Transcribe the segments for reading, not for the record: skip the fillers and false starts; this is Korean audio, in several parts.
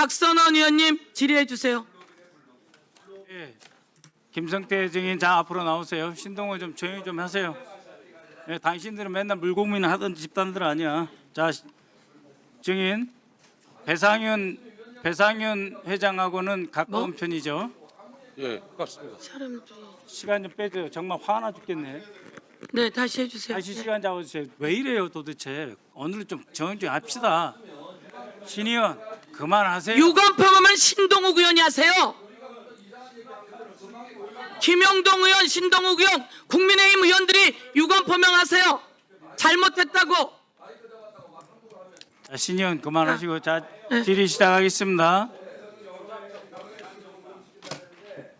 박선원 의원님 질의해 주세요. 예, 김성태 증인 자 앞으로 나오세요. 신동호 좀 조용히 좀 하세요. 예, 당신들은 맨날 물고민 하던 집단들 아니야. 자, 증인 배상윤 회장하고는 가까운 편이죠. 예, 가깝습니다. 사람들이 시간 좀 빼줘요. 정말 화나 죽겠네. 네 다시 해주세요. 다시 시간 잡아주세요. 왜 이래요 도대체. 오늘 좀 정리 좀 합시다. 신 의원 그만하세요. 유감평하면 신동욱 의원이 하세요. 김영동 의원, 신동욱 의원, 국민의힘 의원들이 유감표명하세요. 잘못했다고. 자, 신 의원 그만하시고 자 네. 질의 시작하겠습니다.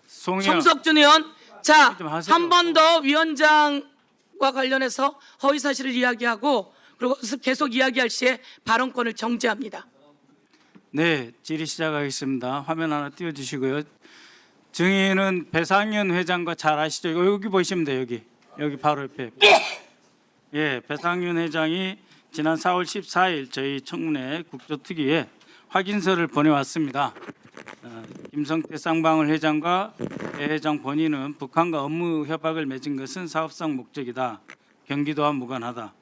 송 의원. 송석준 의원, 자, 좀 하세요. 한 번 더 위원장과 관련해서 허위 사실을 이야기하고 그리고 계속 이야기할 시에 발언권을 정지합니다. 네, 질의 시작하겠습니다. 화면 하나 띄워주시고요. 증인은 배상윤 회장과 잘 아시죠? 여기 보시면 돼요. 여기 바로 옆에. 예, 배상윤 회장이 지난 4월 14일 저희 청문회 국조특위에 확인서를 보내왔습니다. 김성태 쌍방울 회장과 배 회장 본인은 북한과 업무 협약을 맺은 것은 사업상 목적이다. 경기도와 무관하다.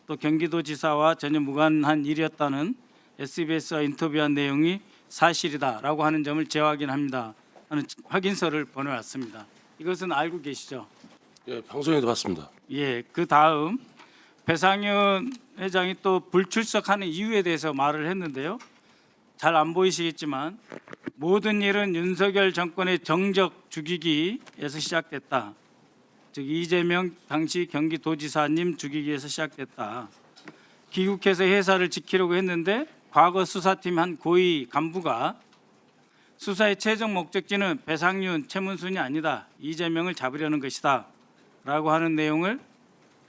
또 경기도지사와 전혀 무관한 일이었다는 SBS와 인터뷰한 내용이 사실이다라고 하는 점을 재확인합니다. 하는 확인서를 보내왔습니다. 이것은 알고 계시죠? 예, 방송에도 봤습니다. 예, 그 다음 배상윤 회장이 또 불출석하는 이유에 대해서 말을 했는데요. 잘 안 보이시겠지만 모든 일은 윤석열 정권의 정적 죽이기에서 시작됐다. 즉 이재명 당시 경기도지사님 죽이기에서 시작됐다. 귀국해서 회사를 지키려고 했는데 과거 수사팀 한 고위 간부가 수사의 최종 목적지는 배상윤, 최문순이 아니다. 이재명을 잡으려는 것이다. 라고 하는 내용을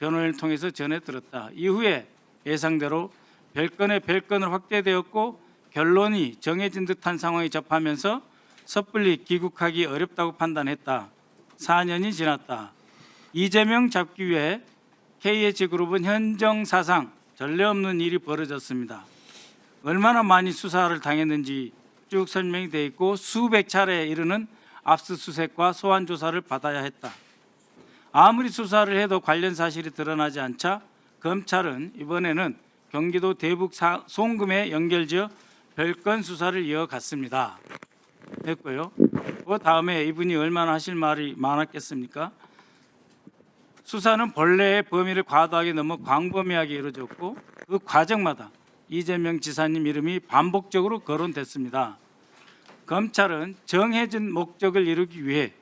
변호인을 통해서 전해 들었다. 이후에 예상대로 별건의 별건을 확대되었고 결론이 정해진 듯한 상황에 접하면서 섣불리 귀국하기 어렵다고 판단했다. 4년이 지났다. 이재명 잡기 위해 KH그룹은 현정사상 전례 없는 일이 벌어졌습니다. 얼마나 많이 수사를 당했는지 쭉 설명이 되어 있고 수백 차례에 이르는 압수수색과 소환 조사를 받아야 했다. 아무리 수사를 해도 관련 사실이 드러나지 않자 검찰은 이번에는 경기도 대북 송금에 연결지어 별건 수사를 이어갔습니다. 됐고요. 그 다음에 이분이 얼마나 하실 말이 많았겠습니까? 수사는 본래의 범위를 과도하게 넘어 광범위하게 이루어졌고 그 과정마다 이재명 지사님 이름이 반복적으로 거론됐습니다. 검찰은 정해진 목적을 이루기 위해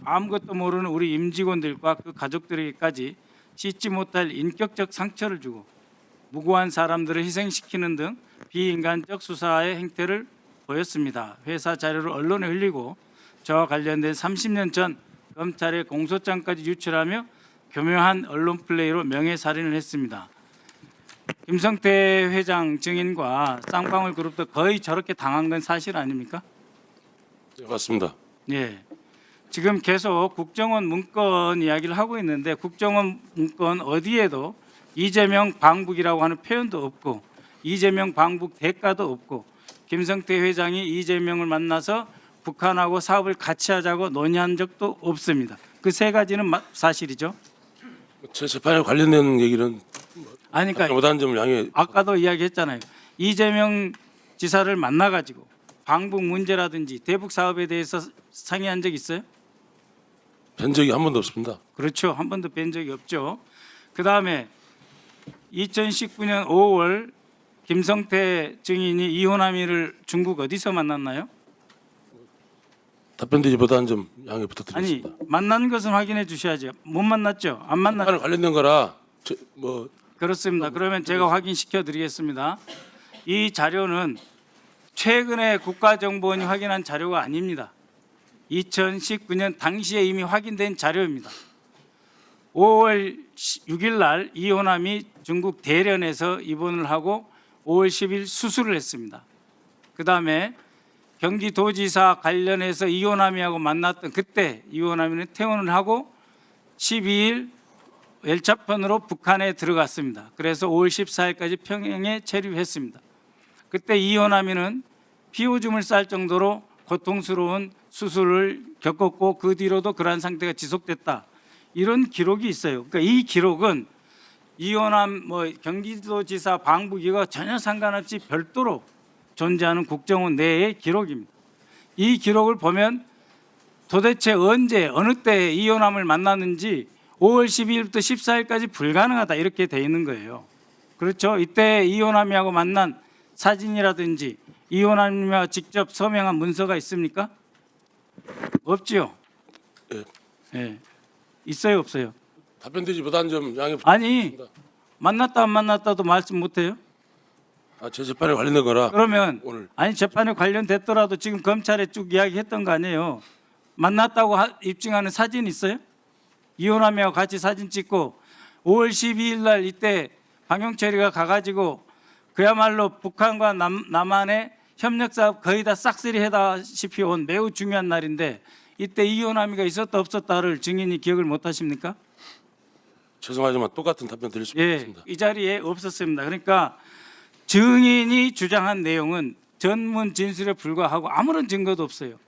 아무것도 모르는 우리 임직원들과 그 가족들에게까지 씻지 못할 인격적 상처를 주고 무고한 사람들을 희생시키는 등 비인간적 수사의 행태를 보였습니다. 회사 자료를 언론에 흘리고 저와 관련된 30년 전 검찰의 공소장까지 유출하며 교묘한 언론 플레이로 명예살인을 했습니다. 김성태 회장 증인과 쌍방울 그룹도 거의 저렇게 당한 건 사실 아닙니까? 예, 맞습니다. 예. 지금 계속 국정원 문건 이야기를 하고 있는데 국정원 문건 어디에도 이재명 방북이라고 하는 표현도 없고 이재명 방북 대가도 없고 김성태 회장이 이재명을 만나서 북한하고 사업을 같이 하자고 논의한 적도 없습니다. 그 세 가지는 사실이죠? 제 재판에 관련된 얘기는 아니 그러니까 못한 점을 양해. 아까도 이야기했잖아요. 이재명 지사를 만나가지고 방북 문제라든지 대북 사업에 대해서 상의한 적 있어요? 뵌 적이 한 번도 없습니다. 그렇죠. 한 번도 뵌 적이 없죠. 그다음에 2019년 5월 김성태 증인이 이혼 함의를 중국 어디서 만났나요? 답변드리지 못한 점 양해 아니 부탁드리겠습니다. 만난 것은 확인해 주셔야죠. 못 만났죠? 안 만났죠? 재판에 관련된 거라 그렇습니다. 그러면 제가 확인시켜 드리겠습니다. 이 자료는 최근에 국가정보원이 확인한 자료가 아닙니다. 2019년 당시에 이미 확인된 자료입니다. 5월 6일 날 이호남이 중국 대련에서 입원을 하고 5월 10일 수술을 했습니다. 그다음에 경기도지사 관련해서 이호남이하고 만났던 그때 이호남이는 퇴원을 하고 12일 열차편으로 북한에 들어갔습니다. 그래서 5월 14일까지 평양에 체류했습니다. 그때 이호남이는 피오줌을 쌀 정도로 고통스러운 수술을 겪었고 그 뒤로도 그러한 상태가 지속됐다. 이런 기록이 있어요. 그러니까 이 기록은 이호남 경기도지사 방북이가 전혀 상관없이 별도로 존재하는 국정원 내의 기록입니다. 이 기록을 보면 도대체 언제 어느 때 이호남을 만났는지 5월 12일부터 14일까지 불가능하다 이렇게 돼 있는 거예요. 그렇죠? 이때 이호남이하고 만난 사진이라든지 이호남이와 직접 서명한 문서가 있습니까? 없지요. 예. 예. 있어요, 없어요? 답변드리기보다는 좀 양해 아니, 부탁드립니다. 만났다 안 만났다도 말씀 못 해요? 제 재판에 관련된 거라 그러면 오늘 아니 재판에 관련됐더라도 지금 검찰에 쭉 이야기했던 거 아니에요? 만났다고 입증하는 사진 있어요? 이호남이하고 같이 사진 찍고 5월 12일 날 이때 방영철이가 가가지고 그야말로 북한과 남한의 협력 사업 거의 다 싹쓸이 해다시피 온 매우 중요한 날인데 이때 이호남이가 있었다 없었다를 증인이 기억을 못 하십니까? 죄송하지만 똑같은 답변 드릴 수 예, 없습니다. 이 자리에 없었습니다. 그러니까 증인이 주장한 내용은 전문 진술에 불과하고 아무런 증거도 없어요.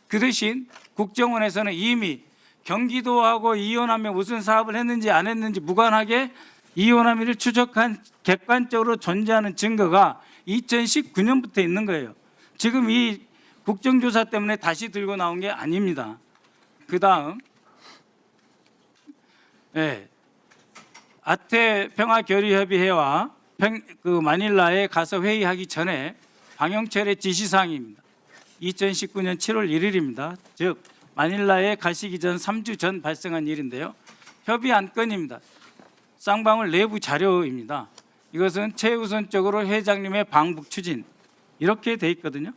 그 대신 국정원에서는 이미 경기도하고 이호남이 무슨 사업을 했는지 안 했는지 무관하게 이호남이를 추적한 객관적으로 존재하는 증거가 2019년부터 있는 거예요. 지금 이 국정조사 때문에 다시 들고 나온 게 아닙니다. 그 다음 아태 평화교류협의회와 마닐라에 가서 회의하기 전에 방영철의 지시사항입니다. 2019년 7월 1일입니다. 즉 마닐라에 가시기 전 3주 전 발생한 일인데요. 협의 안건입니다. 쌍방울 내부 자료입니다. 이것은 최우선적으로 회장님의 방북 추진 이렇게 돼 있거든요.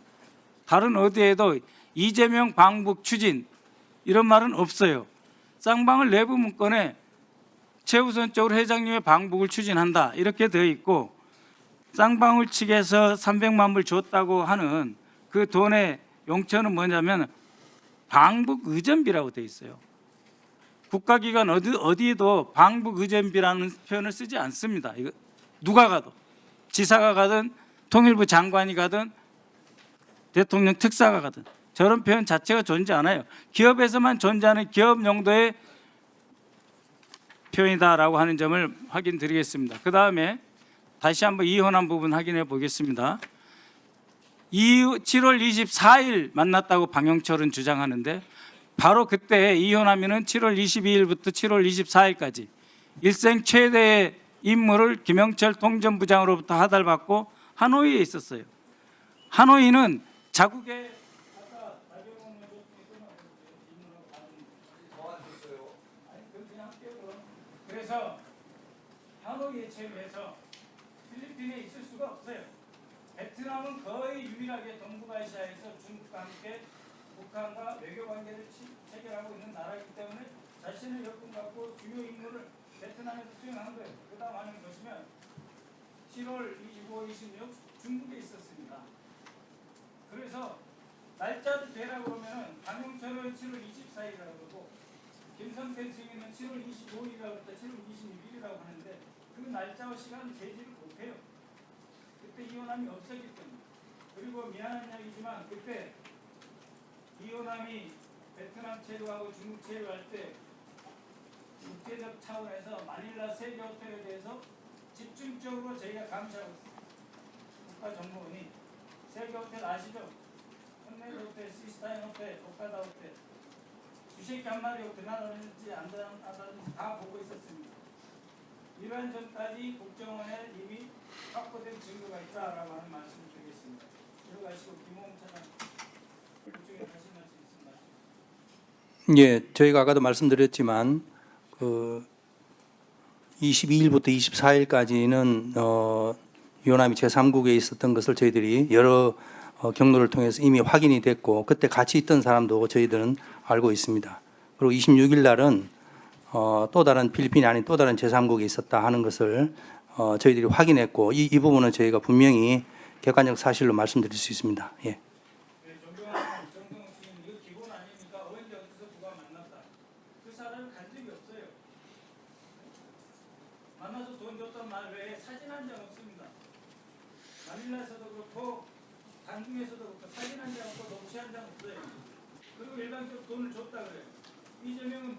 다른 어디에도 이재명 방북 추진 이런 말은 없어요. 쌍방울 내부 문건에 최우선적으로 회장님의 방북을 추진한다 이렇게 되어 있고 쌍방울 측에서 300만 불 줬다고 하는 그 돈의 용처는 뭐냐면 방북 의전비라고 되어 있어요. 국가기관 어디에도 방북 의전비라는 표현을 쓰지 않습니다. 이거 누가 가도 지사가 가든 통일부 장관이 가든 대통령 특사가 가든 저런 표현 자체가 존재 않아요. 기업에서만 존재하는 기업 용도의 표현이다라고 하는 점을 확인드리겠습니다. 그 다음에 다시 한번 이혼한 부분 확인해 보겠습니다. 7월 24일 만났다고 방영철은 주장하는데 바로 그때 이혼하면은 7월 22일부터 7월 24일까지 일생 최대의 임무를 김영철 통전부장으로부터 하달받고 하노이에 있었어요. 하노이는 자국의 그래서 하노이에 체류해서 필리핀에 있을 수가 없어요. 베트남은 거의 유일하게 동북아시아에서 중국과 함께 북한과 외교 관계를 체결하고 있는 나라이기 때문에 자신의 여건 갖고 주요 임무를 베트남에서 수행한 거예요. 그 다음 화면 보시면 7월 25, 26 중국에 있었습니다. 그래서 날짜를 대라고 그러면 방영철은 7월 24일이라고 그러고 김성태 증인은 7월 25일이라고 했다 7월 26일이라고 하는데 그 날짜와 시간을 제지를 못해요. 그때 이혼함이 없었기 때문에. 그리고 미안한 이야기지만 그때 이혼함이 베트남 체류하고 중국 체류할 때 국제적 차원에서 마닐라 세계 호텔에 대해서 집중적으로 저희가 감시하고 있습니다. 국가정보원이 세계 호텔 아시죠? 현대 호텔, 시스타인 호텔, 오카다 호텔 주식 한 마리 드나드는지 안 드나드는지 다 보고 있었습니다. 이러한 점까지 국정원에 이미 확보된 증거가 있다라고 하는 말씀을 드리겠습니다. 들어가시고 김홍 차장 일종에 하신 말씀 있습니다. 예, 저희가 아까도 말씀드렸지만 그 22일부터 24일까지는 이호남이 제3국에 있었던 것을 저희들이 여러 경로를 통해서 이미 확인이 됐고 그때 같이 있던 사람도 저희들은 알고 있습니다. 그리고 26일 날은 또 다른 필리핀이 아닌 또 다른 제3국에 있었다 하는 것을 저희들이 확인했고 이 부분은 저희가 분명히 객관적 사실로 말씀드릴 수 있습니다. 예. 정동원 씨는 이거 기본 아닙니까? 언제 어디서 누가 만났다. 그 사람을 간 적이 없어요. 만나서 돈 줬던 말 외에 사진 한 장 없습니다. 마닐라에서도 그렇고 단중에서도 그 사진 한 장 없고 녹취 한 장 없어요. 그리고 일방적으로 돈을 줬다 그래요. 이재명은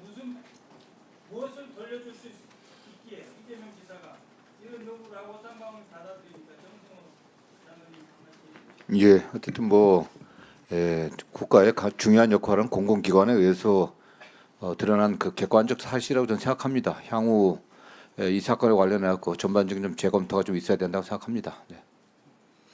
무엇을 돌려줄 수 있기에 이재명 지사가 이런 요구를 하고 쌍방울 받아들이니까 정승호 장관님 말씀. 예, 어쨌든 국가의 중요한 역할은 공공기관에 의해서 드러난 그 객관적 사실이라고 저는 생각합니다. 향후 이 사건에 관련해 갖고 전반적인 좀 재검토가 좀 있어야 된다고 생각합니다. 네.